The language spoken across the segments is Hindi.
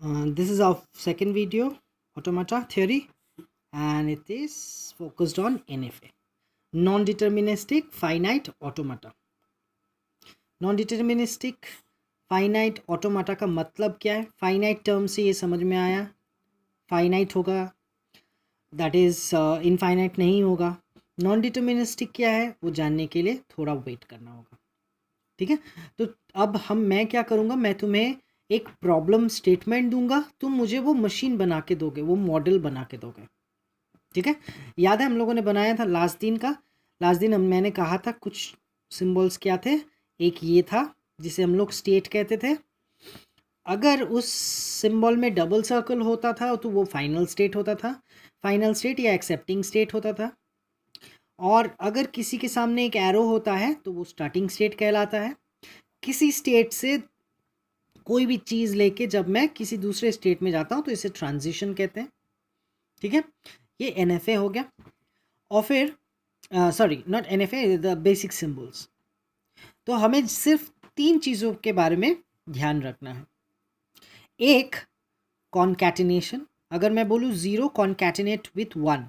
This is our second video, Automata Theory, and it is focused on NFA, Non-Deterministic Finite Automata. Non-Deterministic Finite Automata का मतलब क्या है? Finite term से ये समझ में आया, finite होगा, that is infinite नहीं होगा. Non-Deterministic क्या है वो जानने के लिए थोड़ा वेट करना होगा. ठीक है, तो अब मैं क्या करूँगा, मैं तुम्हें एक प्रॉब्लम स्टेटमेंट दूंगा, तुम मुझे वो मशीन बना के दोगे, वो मॉडल बना के दोगे. ठीक है, याद है हम लोगों ने बनाया था लास्ट दिन का. लास्ट दिन मैंने कहा था कुछ सिंबल्स क्या थे. एक ये था जिसे हम लोग स्टेट कहते थे. अगर उस सिंबल में डबल सर्कल होता था तो वो फाइनल स्टेट होता था, फाइनल स्टेट या एक्सेप्टिंग स्टेट होता था. और अगर किसी के सामने एक एरो होता है तो वो स्टार्टिंग स्टेट कहलाता है. किसी स्टेट से कोई भी चीज़ लेके जब मैं किसी दूसरे स्टेट में जाता हूँ तो इसे ट्रांजिशन कहते हैं. ठीक है, ये NFA हो गया. और फिर sorry not NFA, the basic symbols. तो हमें सिर्फ 3 चीज़ों के बारे में ध्यान रखना है. एक, कॉन्कैटिनेशन. अगर मैं बोलूँ 0 कॉन्कैटिनेट विथ 1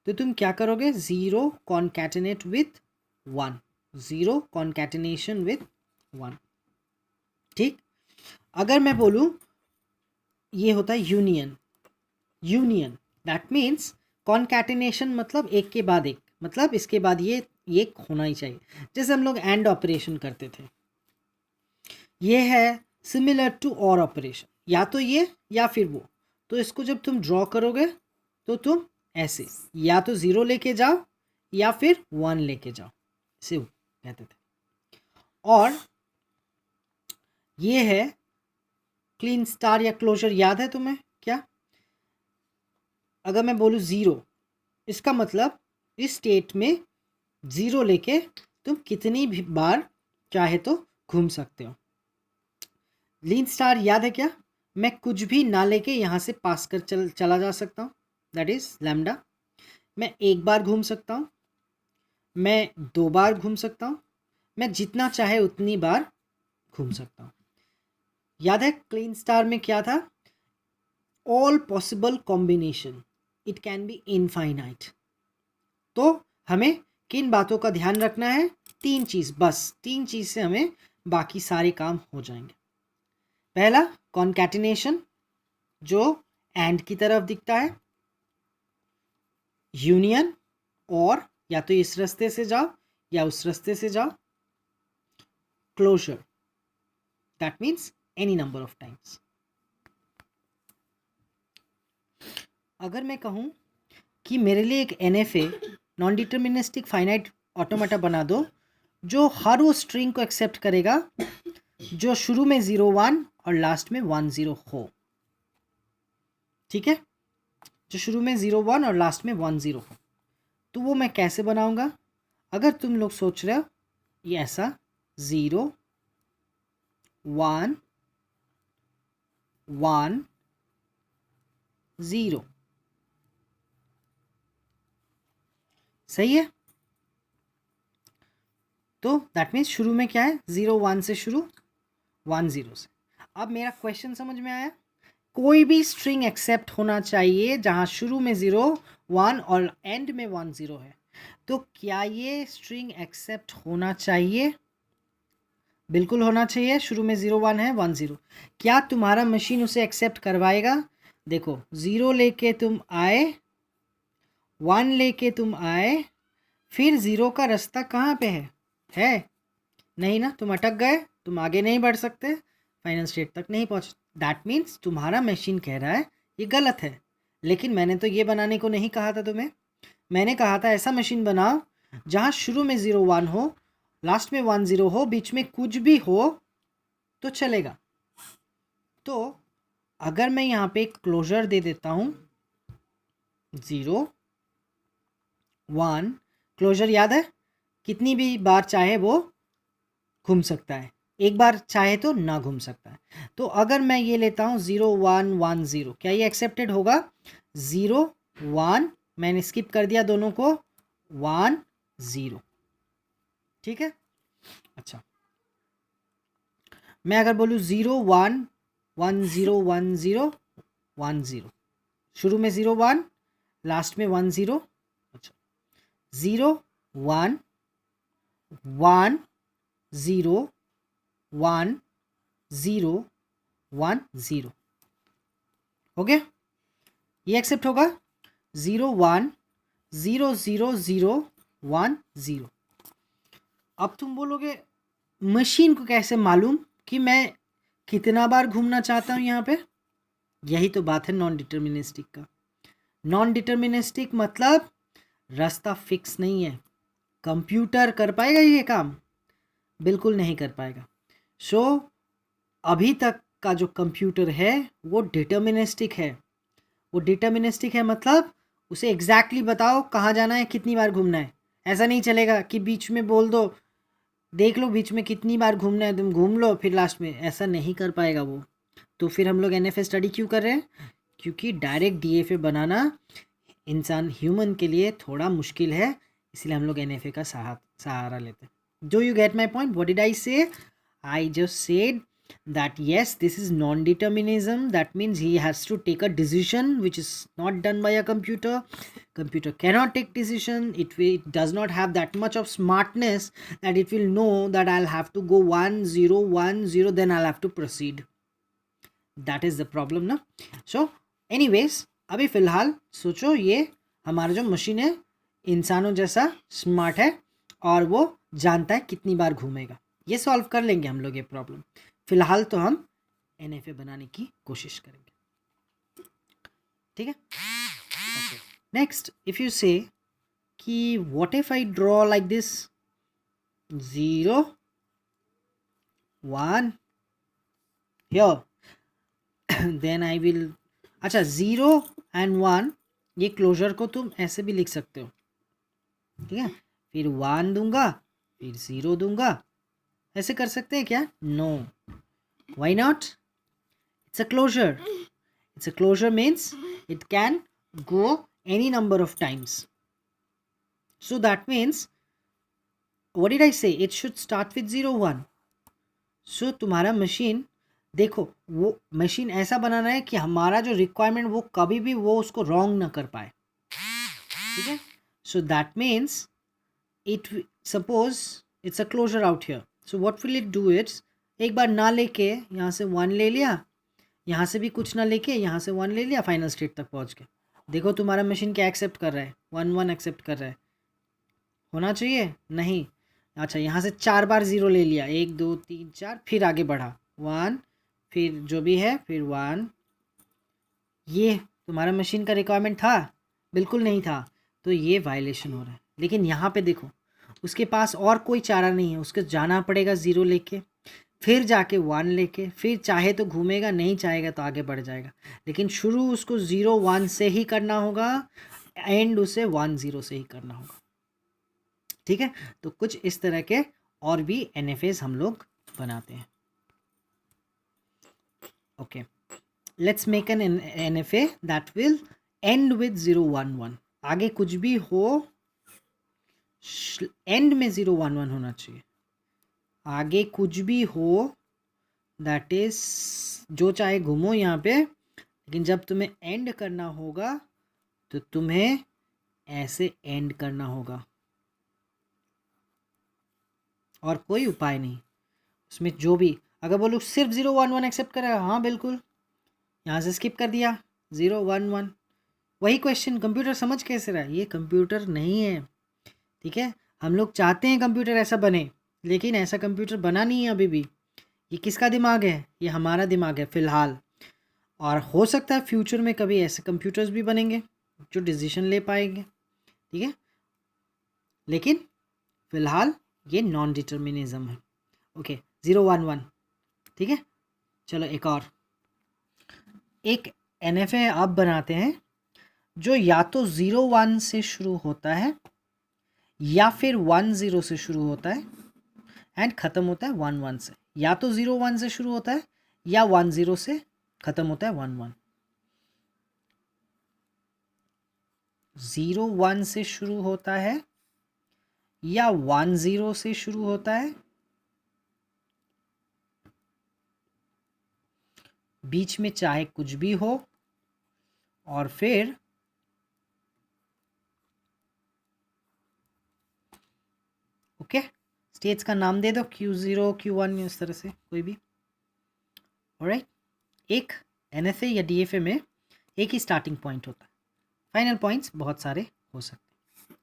तो तुम क्या करोगे? 0 कॉन्कैटिनेट विथ 1, 0 कॉन्कैटिनेशन विथ 1. ठीक, अगर मैं बोलूँ ये होता है union. Union that means concatenation मतलब एक के बाद एक, मतलब इसके बाद ये होना ही चाहिए. जैसे हम लोग एंड ऑपरेशन करते थे, ये है सिमिलर टू और ऑपरेशन, या तो ये या फिर वो. तो इसको जब तुम ड्रॉ करोगे तो तुम ऐसे या तो 0 लेके जाओ या फिर 1 लेके जाओ, इसे कहते थे. और ये है क्लीन स्टार या क्लोजर. याद है तुम्हें क्या? अगर मैं बोलूँ 0, इसका मतलब इस स्टेट में 0 लेके तुम कितनी भी बार चाहे तो घूम सकते हो. लीन स्टार याद है क्या? मैं कुछ भी ना लेके यहाँ से पास कर चला जा सकता हूँ, दैट इज लैम्डा. मैं एक बार घूम सकता हूँ, मैं 2 बार घूम सकता हूँ, मैं जितना चाहे उतनी बार घूम सकता हूँ. याद है क्लीन स्टार में क्या था? All possible combination, it can be infinite. तो हमें किन बातों का ध्यान रखना है? 3 चीज़, बस 3 चीज़ से हमें बाकी सारे काम हो जाएंगे. पहला, कॉन्कैटिनेशन जो एंड की तरफ दिखता है. यूनियन, और या तो इस रास्ते से जाओ या उस रास्ते से जाओ. Closure that means any number of times. अगर मैं कहूँ कि मेरे लिए एक NFA non deterministic finite automata बना दो जो हर वो स्ट्रिंग को एक्सेप्ट करेगा जो शुरू में 0 1 और लास्ट में 1 0 हो. ठीक है, जो शुरू में 0 1 और लास्ट में 1 0 हो, तो वो मैं कैसे बनाऊंगा? अगर तुम लोग सोच रहे हो ये ऐसा 0 1 1 0, सही है. तो दैट मीन्स शुरू में क्या है? 0 1 से शुरू, 1 0 से. अब मेरा क्वेश्चन समझ में आया? कोई भी स्ट्रिंग एक्सेप्ट होना चाहिए जहां शुरू में 0 1 और एंड में 1 0 है. तो क्या ये स्ट्रिंग एक्सेप्ट होना चाहिए? बिल्कुल होना चाहिए. शुरू में 0 1 है, 1 0. क्या तुम्हारा मशीन उसे एक्सेप्ट करवाएगा? देखो 0 लेके तुम आए, 1 लेके तुम आए, फिर 0 का रास्ता कहाँ पे है? नहीं ना, तुम अटक गए, तुम आगे नहीं बढ़ सकते, फाइनल स्टेट तक नहीं पहुँच. दैट मीन्स तुम्हारा मशीन कह रहा है ये गलत है. लेकिन मैंने तो ये बनाने को नहीं कहा था तुम्हें. मैंने कहा था ऐसा मशीन बनाओ जहाँ शुरू में 0 1 हो, लास्ट में 1 0 हो, बीच में कुछ भी हो तो चलेगा. तो अगर मैं यहाँ पे क्लोजर दे देता हूँ 0 1, क्लोजर याद है कितनी भी बार चाहे वो घूम सकता है, एक बार चाहे तो ना घूम सकता है. तो अगर मैं ये लेता हूँ 0 1 1 0, क्या ये एक्सेप्टेड होगा? 0 1, मैंने स्किप कर दिया दोनों को, 1 0. ठीक है. अच्छा, मैं अगर बोलूँ 0 1 1 0 1 0 1 0, शुरू में 0 1, लास्ट में 1 0, अच्छा 0 1 1 0 1 0 1 0, हो गया? ये एक्सेप्ट होगा 0 1 0 0 0 1 0। अब तुम बोलोगे मशीन को कैसे मालूम कि मैं कितना बार घूमना चाहता हूँ यहाँ पे? यही तो बात है नॉन डिटर्मिनिस्टिक का। नॉन डिटर्मिनिस्टिक मतलब रास्ता फिक्स नहीं है। कंप्यूटर कर पाएगा ये काम? बिल्कुल नहीं कर पाएगा। सो अभी तक का जो कंप्यूटर है वो डिटर्मिनिस्टिक है। वो डिटर्मिनिस्टिक है मतलब उसे एग्जैक्टली बताओ कहाँ जाना है, कितनी बार घूमना है। ऐसा नहीं चलेगा कि बीच में बोल दो देख लो बीच में कितनी बार घूमना है, तुम घूम लो फिर लास्ट में। ऐसा नहीं कर पाएगा वो। तो फिर हम लोग NFA स्टडी क्यों कर रहे हैं? क्योंकि डायरेक्ट DFA बनाना इंसान ह्यूमन के लिए थोड़ा मुश्किल है, इसलिए हम लोग NFA का सहारा लेते हैं। Do you get my point? What did I से? I just said that yes, this is non-determinism. That means he has to take a decision which is not done by a computer. Computer cannot take decision. It does not have that much of smartness that it will know that I'll have to go 1 0 1 0, then I'll have to proceed. That is the problem ना. So anyways, अभी फ़िलहाल सोचो ये हमारा जो मशीन है इंसानों जैसा स्मार्ट है और वो जानता है कितनी बार घूमेगा। ये सॉल्व कर लेंगे हम लोग ये प्रॉब्लम। फिलहाल तो हम NFA बनाने की कोशिश करेंगे, ठीक है? Okay, next if you say कि what if I draw like this 0 1 here, then I will, अच्छा 0 एंड 1 ये क्लोजर को तुम ऐसे भी लिख सकते हो, ठीक है? फिर 1 दूंगा फिर 0 दूंगा, ऐसे कर सकते हैं क्या? No, why not? It's a closure. It's a closure means it can go any number of times. So that means, what did I say? It should start with 0 1. So तुम्हारा मशीन देखो, वो मशीन ऐसा बनाना है कि हमारा जो रिक्वायरमेंट वो कभी भी वो उसको रॉन्ग ना कर पाए, ठीक है? So that means it, suppose it's a closure out here. So what will it do? It's एक बार ना लेके यहाँ से 1 ले लिया, यहाँ से भी कुछ ना लेके यहाँ से 1 ले लिया, फाइनल स्टेट तक पहुँच गए। देखो तुम्हारा मशीन क्या एक्सेप्ट कर रहा है? 1 1 एक्सेप्ट कर रहा है। होना चाहिए? नहीं। अच्छा यहाँ से 4 बार 0 ले लिया, 1 2 3 4, फिर आगे बढ़ा 1, फिर जो भी है फिर 1। ये तुम्हारा मशीन का रिक्वायरमेंट था? बिल्कुल नहीं था। तो ये वायलेशन हो रहा है। लेकिन यहाँ पे देखो उसके पास और कोई चारा नहीं है, उसको जाना पड़ेगा 0 लेके, फिर जाके 1 लेके, फिर चाहे तो घूमेगा, नहीं चाहेगा तो आगे बढ़ जाएगा। लेकिन शुरू उसको 0 1 से ही करना होगा, एंड उसे 1 0 से ही करना होगा, ठीक है? तो कुछ इस तरह के और भी NFAs हम लोग बनाते हैं। Okay, let's make an NFA that will and with 0 1 1। आगे कुछ भी हो एंड में 0 1 1 होना चाहिए। आगे कुछ भी हो दैट इज जो चाहे घूमो यहाँ पे, लेकिन जब तुम्हें एंड करना होगा तो तुम्हें ऐसे एंड करना होगा, और कोई उपाय नहीं उसमें। जो भी अगर बोलो सिर्फ 0 1 1 एक्सेप्ट करेगा, हाँ बिल्कुल, यहाँ से स्किप कर दिया 0 1 1। वही क्वेश्चन कंप्यूटर समझ कैसे रहा है? ये कंप्यूटर नहीं है, ठीक है? हम लोग चाहते हैं कंप्यूटर ऐसा बने, लेकिन ऐसा कंप्यूटर बना नहीं है अभी भी। ये किसका दिमाग है? ये हमारा दिमाग है फ़िलहाल। और हो सकता है फ्यूचर में कभी ऐसे कंप्यूटर्स भी बनेंगे जो डिसीजन ले पाएंगे, ठीक है? लेकिन फ़िलहाल ये नॉन डिटर्मिनिज्म है। ओके, 0 1 1, ठीक है? चलो एक NFA आप बनाते हैं जो या तो 0 1 से शुरू होता है या फिर 1 0 से शुरू होता है एंड ख़त्म होता है 1 1 से। या तो 0 1 से शुरू होता है या 1 0 से ख़त्म होता है 1 1। 0 1 से शुरू होता है या 1 0 से शुरू होता है बीच में चाहे कुछ भी हो, और फिर ओके स्टेट्स का नाम दे दो, Q0 Q1 इस तरह से कोई भी। ऑलराइट, एक NFA या DFA में एक ही स्टार्टिंग पॉइंट होता है, फाइनल पॉइंट्स बहुत सारे हो सकते हैं।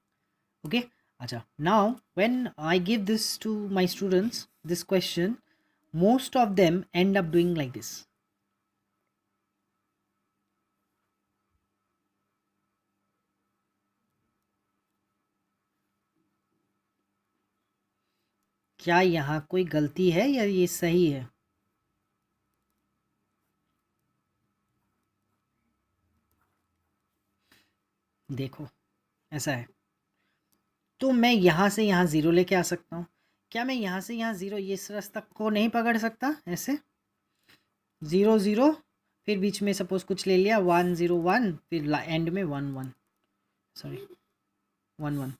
ओके अच्छा, now when I give this to my students this question, most of them end up doing like this. क्या यहाँ कोई गलती है या ये सही है? देखो ऐसा है, तो मैं यहाँ से यहाँ ज़ीरो लेके आ सकता हूँ। क्या मैं यहाँ से यहाँ ज़ीरो ये इस रास्ता को नहीं पकड़ सकता? ऐसे 0 0, फिर बीच में सपोज कुछ ले लिया 1 0 1, फिर एंड में 1 1, सॉरी 1 1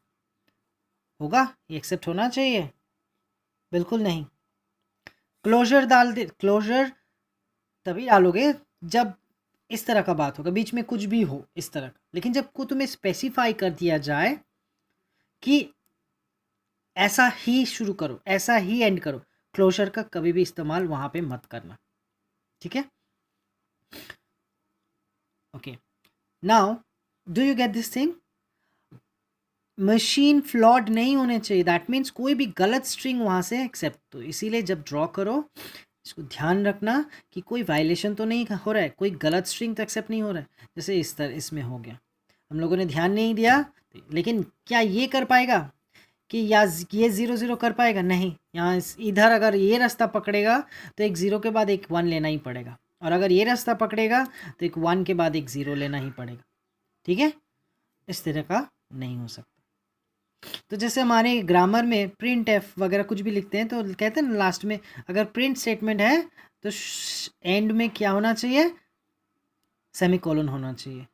होगा? ये एक्सेप्ट होना चाहिए? बिल्कुल नहीं। क्लोजर डाल दे, क्लोजर तभी डालोगे जब इस तरह का बात होगा, बीच में कुछ भी हो इस तरह का। लेकिन जब को तुम्हें स्पेसिफाई कर दिया जाए कि ऐसा ही शुरू करो, ऐसा ही एंड करो, क्लोजर का कभी भी इस्तेमाल वहां पे मत करना, ठीक है? Okay, now do you get this thing? Machine flawed नहीं होने चाहिए, दैट मीन्स कोई भी गलत स्ट्रिंग वहां से एक्सेप्ट। तो इसीलिए जब ड्रॉ करो इसको ध्यान रखना कि कोई वायलेशन तो नहीं हो रहा है, कोई गलत स्ट्रिंग तो एक्सेप्ट नहीं हो रहा है। जैसे इस तरह इसमें हो गया, हम लोगों ने ध्यान नहीं दिया, लेकिन क्या ये कर पाएगा कि या ये 0 0 कर पाएगा? नहीं। यहाँ इधर अगर ये रास्ता पकड़ेगा तो एक 0 के बाद एक 1 लेना ही पड़ेगा, और अगर ये रास्ता पकड़ेगा तो एक 1 के बाद एक 0 लेना ही पड़ेगा, ठीक है? इस तरह का नहीं हो सकता। तो जैसे हमारे ग्रामर में प्रिंट एफ वगैरह कुछ भी लिखते हैं तो कहते हैं ना लास्ट में अगर प्रिंट स्टेटमेंट है तो एंड में क्या होना चाहिए? सेमीकोलन होना चाहिए।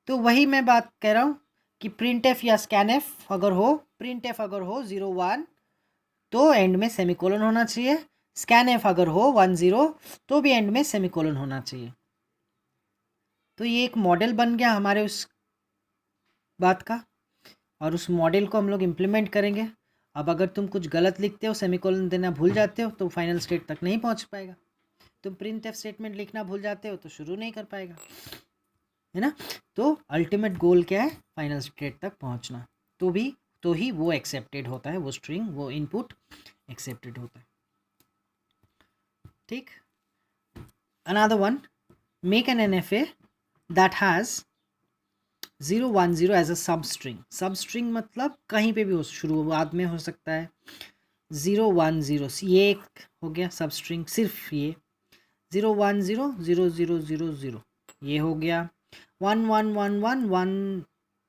तो वही मैं बात कह रहा हूँ कि प्रिंट एफ या स्कैन एफ अगर हो, प्रिंट एफ अगर हो 0 1 तो एंड में सेमीकोलन होना चाहिए, स्कैन एफ अगर हो 1 0 तो भी एंड में सेमीकोलन होना चाहिए। तो ये एक मॉडल बन गया हमारे उस बात का, और उस मॉडल को हम लोग इम्प्लीमेंट करेंगे। अब अगर तुम कुछ गलत लिखते हो, सेमीकोलन देना भूल जाते हो, तो फाइनल स्टेट तक नहीं पहुंच पाएगा। तुम प्रिंट एफ स्टेटमेंट लिखना भूल जाते हो तो शुरू नहीं कर पाएगा, है ना? तो अल्टीमेट गोल क्या है? फाइनल स्टेट तक पहुंचना। तो ही वो एक्सेप्टेड होता है, वो स्ट्रिंग, वो इनपुट एक्सेप्टेड होता है, ठीक? Another one, make an NFA that has 0 1 0 as a sub string. सब स्ट्रिंग मतलब कहीं पे भी हो, शुरुआत में हो सकता है 0 1 0, ये एक हो गया सब स्ट्रिंग, सिर्फ ये 0 1 0 0 0 0 0 ये हो गया, 1 1 1 1 1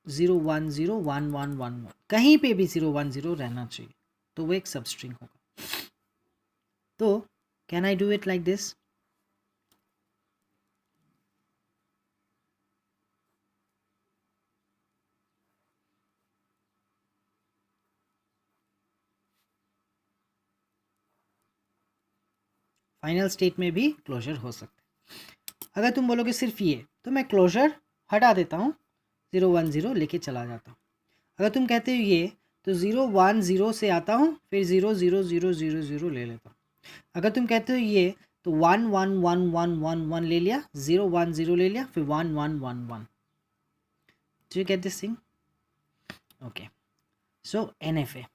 0 1 0 1 1 1 1, कहीं पे भी 0 1 0 रहना चाहिए, तो वो एक सब स्ट्रिंग होगा। तो can I do it like this? Final state में भी क्लोजर हो सकता है। अगर तुम बोलोगे सिर्फ ये, तो मैं क्लोजर हटा देता हूँ, 0 1 0 लेके चला जाता हूँ। अगर तुम कहते हो ये, तो 0 1 0 से आता हूँ, फिर 0 0 0 0 0 ले लेता हूँ। अगर तुम कहते हो ये, तो 1 1 1 1 1 1 ले लिया, 0 1 0 ले लिया, फिर 1 1 1 1। Do you get this thing? Okay. So NFA.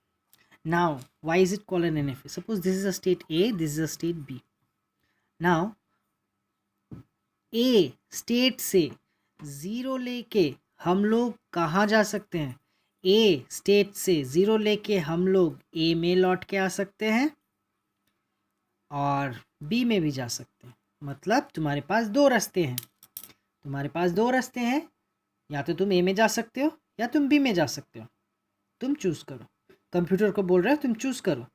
Now, why is it called an NFA? Suppose this is a state A, this is a state B. Now, A state से 0 लेके हम लोग कहाँ जा सकते हैं? A स्टेट से 0 लेके हम लोग A में लौट के आ सकते हैं और B में भी जा सकते हैं। मतलब तुम्हारे पास दो रास्ते हैं, तुम्हारे पास दो रास्ते हैं, या तो तुम A में जा सकते हो या तुम B में जा सकते हो, तुम चूज़ करो। कंप्यूटर को बोल रहे हो तुम चूज़ करो।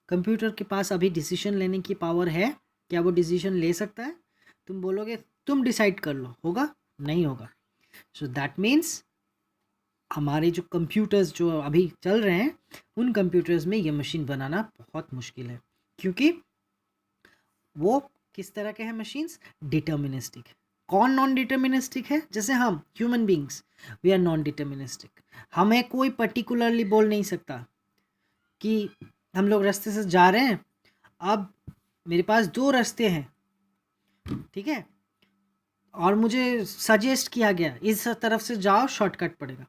कंप्यूटर के पास अभी डिसीजन लेने की पावर है, क्या वो डिसीजन ले सकता है? तुम बोलोगे तुम डिसाइड कर लो, होगा? नहीं होगा। सो दैट मीन्स हमारे जो कंप्यूटर्स जो अभी चल रहे हैं, उन कंप्यूटर्स में ये मशीन बनाना बहुत मुश्किल है, क्योंकि वो किस तरह के हैं मशीन्स? डिटर्मिनिस्टिक। कौन नॉन डिटर्मिनिस्टिक है? जैसे हम human beings, we are non deterministic. हमें कोई पर्टिकुलरली बोल नहीं सकता कि हम लोग रास्ते से जा रहे हैं, अब मेरे पास 2 रास्ते हैं, ठीक है, और मुझे सजेस्ट किया गया इस तरफ से जाओ, शॉर्टकट पड़ेगा।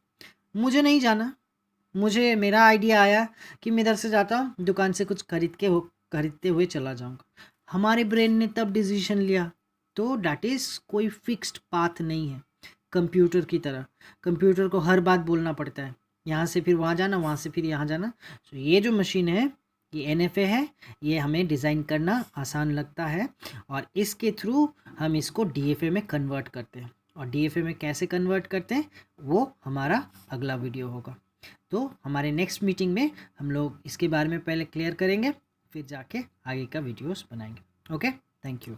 मुझे नहीं जाना, मुझे मेरा आइडिया आया कि मैं इधर से जाता हूँ, दुकान से कुछ खरीदते हुए चला जाऊँगा। हमारे ब्रेन ने तब डिसीजन लिया। तो डैट इज़ कोई फिक्स्ड पाथ नहीं है कंप्यूटर की तरह। कंप्यूटर को हर बात बोलना पड़ता है, यहाँ से फिर वहाँ जाना, वहाँ से फिर यहाँ जाना। तो ये जो मशीन है, ये NFA है, ये हमें डिज़ाइन करना आसान लगता है और इसके थ्रू हम इसको DFA में कन्वर्ट करते हैं। और DFA में कैसे कन्वर्ट करते हैं वो हमारा अगला वीडियो होगा। तो हमारे नेक्स्ट मीटिंग में हम लोग इसके बारे में पहले क्लियर करेंगे, फिर जाके आगे का वीडियोस बनाएंगे। Okay, thank you.